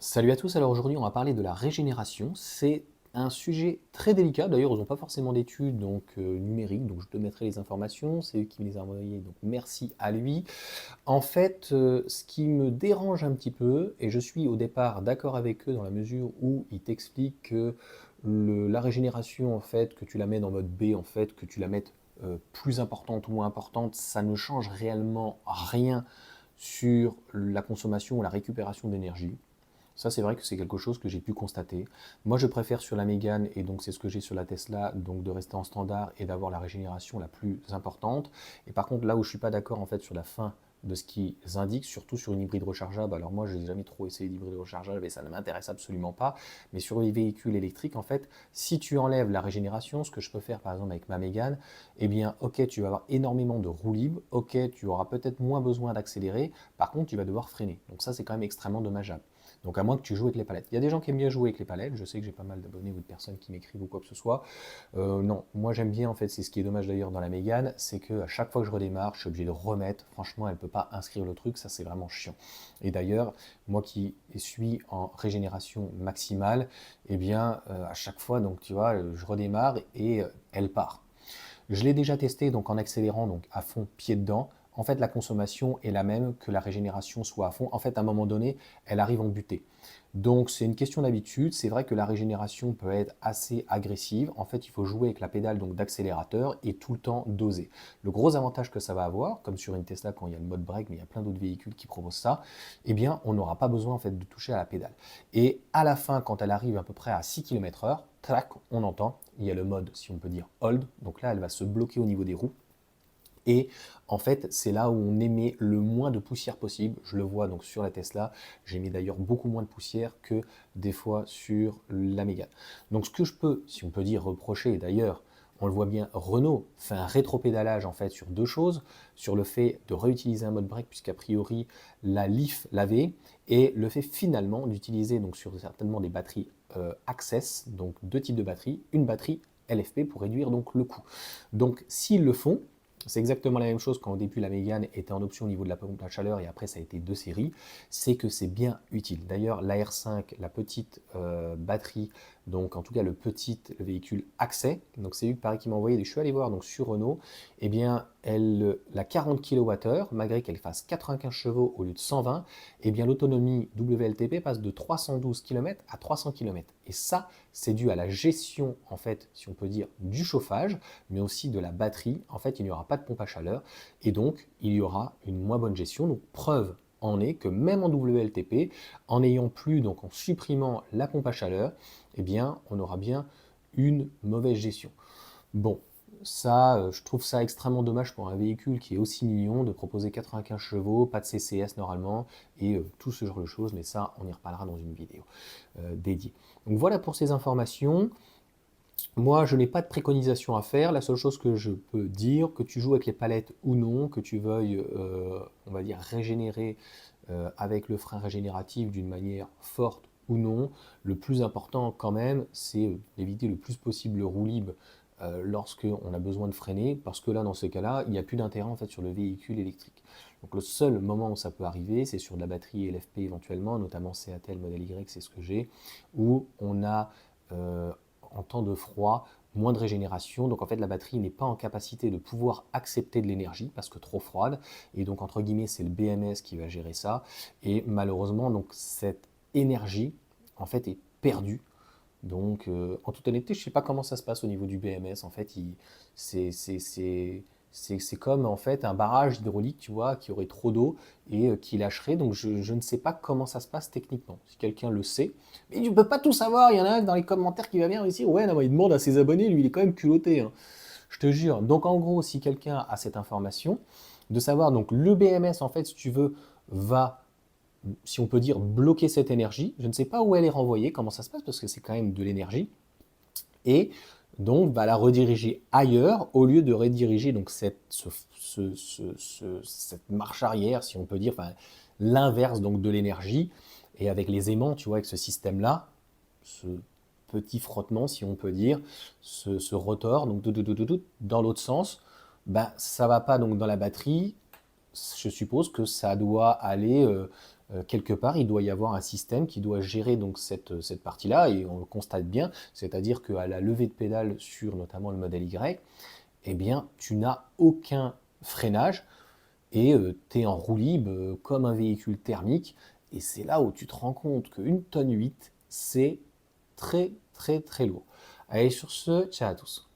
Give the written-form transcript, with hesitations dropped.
Salut à tous, alors aujourd'hui on va parler de la régénération. C'est un sujet très délicat, d'ailleurs ils n'ont pas forcément d'études numériques, donc je te mettrai les informations, c'est lui qui me les a envoyées, donc merci à lui. En fait, ce qui me dérange un petit peu, et je suis au départ d'accord avec eux dans la mesure où ils t'expliquent que la régénération, en fait, que tu la mets en mode B, en fait, que tu la mettes plus importante ou moins importante, ça ne change réellement rien sur la consommation ou la récupération d'énergie. Ça, c'est vrai que c'est quelque chose que j'ai pu constater. Moi, je préfère sur la Mégane, et donc c'est ce que j'ai sur la Tesla, donc de rester en standard et d'avoir la régénération la plus importante. Et par contre, là où je ne suis pas d'accord en fait sur la fin de ce qu'ils indiquent, surtout sur une hybride rechargeable, alors moi, je n'ai jamais trop essayé d'hybride rechargeable et ça ne m'intéresse absolument pas, mais sur les véhicules électriques, en fait, si tu enlèves la régénération, ce que je peux faire par exemple avec ma Mégane, eh bien, ok, tu vas avoir énormément de roue libre, ok, tu auras peut-être moins besoin d'accélérer, par contre, tu vas devoir freiner. Donc ça, c'est quand même extrêmement dommageable. Donc à moins que tu joues avec les palettes. Il y a des gens qui aiment bien jouer avec les palettes, je sais que j'ai pas mal d'abonnés ou de personnes qui m'écrivent ou quoi que ce soit. Non, moi j'aime bien en fait, c'est ce qui est dommage d'ailleurs dans la Mégane, c'est qu'à chaque fois que je redémarre, je suis obligé de remettre, franchement elle ne peut pas inscrire le truc, ça c'est vraiment chiant. Et d'ailleurs, moi qui suis en régénération maximale, eh bien à chaque fois, donc tu vois, je redémarre et elle part. Je l'ai déjà testé donc en accélérant donc à fond pied dedans. En fait, la consommation est la même que la régénération soit à fond. En fait, à un moment donné, elle arrive en butée. Donc, c'est une question d'habitude. C'est vrai que la régénération peut être assez agressive. En fait, il faut jouer avec la pédale donc d'accélérateur et tout le temps doser. Le gros avantage que ça va avoir, comme sur une Tesla quand il y a le mode break, mais il y a plein d'autres véhicules qui proposent ça, eh bien, on n'aura pas besoin en fait de toucher à la pédale. Et à la fin, quand elle arrive à peu près à 6 km/h, trac, on entend, il y a le mode, si on peut dire, hold. Donc là, elle va se bloquer au niveau des roues. Et en fait, c'est là où on émet le moins de poussière possible. Je le vois donc sur la Tesla. J'émets d'ailleurs beaucoup moins de poussière que des fois sur la Mégane. Donc ce que je peux, si on peut dire, reprocher, et d'ailleurs, on le voit bien, Renault fait un rétropédalage en fait sur deux choses, sur le fait de réutiliser un mode break puisqu'a priori la Leaf l'avait, et le fait finalement d'utiliser donc sur certainement des batteries Access, donc deux types de batteries, une batterie LFP pour réduire donc le coût. Donc s'ils le font, c'est exactement la même chose quand au début la Mégane était en option au niveau de la pompe à chaleur et après ça a été deux séries, c'est que c'est bien utile. D'ailleurs la R5, la petite batterie, donc en tout cas le véhicule accès, donc c'est lui pareil qui m'a envoyé, je suis allé voir donc sur Renault, eh bien la 40 kWh, malgré qu'elle fasse 95 chevaux au lieu de 120, eh bien l'autonomie WLTP passe de 312 km à 300 km. Et ça, c'est dû à la gestion, en fait, si on peut dire, du chauffage, mais aussi de la batterie. En fait, il n'y aura pas de pompe à chaleur et donc il y aura une moins bonne gestion. Donc preuve en est que même en WLTP, en n'ayant plus, donc en supprimant la pompe à chaleur, eh bien, on aura bien une mauvaise gestion. Bon, ça, je trouve ça extrêmement dommage pour un véhicule qui est aussi mignon de proposer 95 chevaux, pas de CCS normalement, et tout ce genre de choses, mais ça, on y reparlera dans une vidéo dédiée. Donc voilà pour ces informations. Moi, je n'ai pas de préconisation à faire. La seule chose que je peux dire, que tu joues avec les palettes ou non, que tu veuilles, on va dire, régénérer avec le frein régénératif d'une manière forte ou non, le plus important quand même, c'est d'éviter le plus possible le roue libre lorsqu'on a besoin de freiner, parce que là, dans ces cas-là, il n'y a plus d'intérêt en fait sur le véhicule électrique. Donc le seul moment où ça peut arriver, c'est sur de la batterie LFP éventuellement, notamment CATL modèle Y, c'est ce que j'ai, où on a en temps de froid, moins de régénération. Donc en fait, la batterie n'est pas en capacité de pouvoir accepter de l'énergie parce que trop froide. Et donc entre guillemets, c'est le BMS qui va gérer ça. Et malheureusement, donc cette énergie en fait est perdue. Donc en toute honnêteté, je ne sais pas comment ça se passe au niveau du BMS. En fait, c'est c'est comme en fait un barrage hydraulique, tu vois, qui aurait trop d'eau et qui lâcherait. Donc je ne sais pas comment ça se passe techniquement. Si quelqu'un le sait, mais tu peux pas tout savoir. Il y en a un dans les commentaires qui va bien réussir. Ouais, non, mais il demande à ses abonnés, lui, il est quand même culotté, hein. Je te jure. Donc en gros, si quelqu'un a cette information, de savoir donc le BMS en fait, si tu veux, va, si on peut dire, bloquer cette énergie. Je ne sais pas où elle est renvoyée, comment ça se passe, parce que c'est quand même de l'énergie et donc va la rediriger ailleurs au lieu de rediriger donc cette marche arrière, si on peut dire, enfin, l'inverse donc de l'énergie. Et avec les aimants, tu vois, avec ce système-là, ce petit frottement, si on peut dire, ce rotor, donc dans l'autre sens, ben, ça va pas donc dans la batterie. Je suppose que ça doit aller quelque part, il doit y avoir un système qui doit gérer donc cette partie-là, et on le constate bien, c'est-à-dire qu'à la levée de pédale sur notamment le modèle Y, eh bien, tu n'as aucun freinage et tu es en roue libre comme un véhicule thermique. Et c'est là où tu te rends compte qu'une tonne 8, c'est très très très lourd. Allez, sur ce, ciao à tous.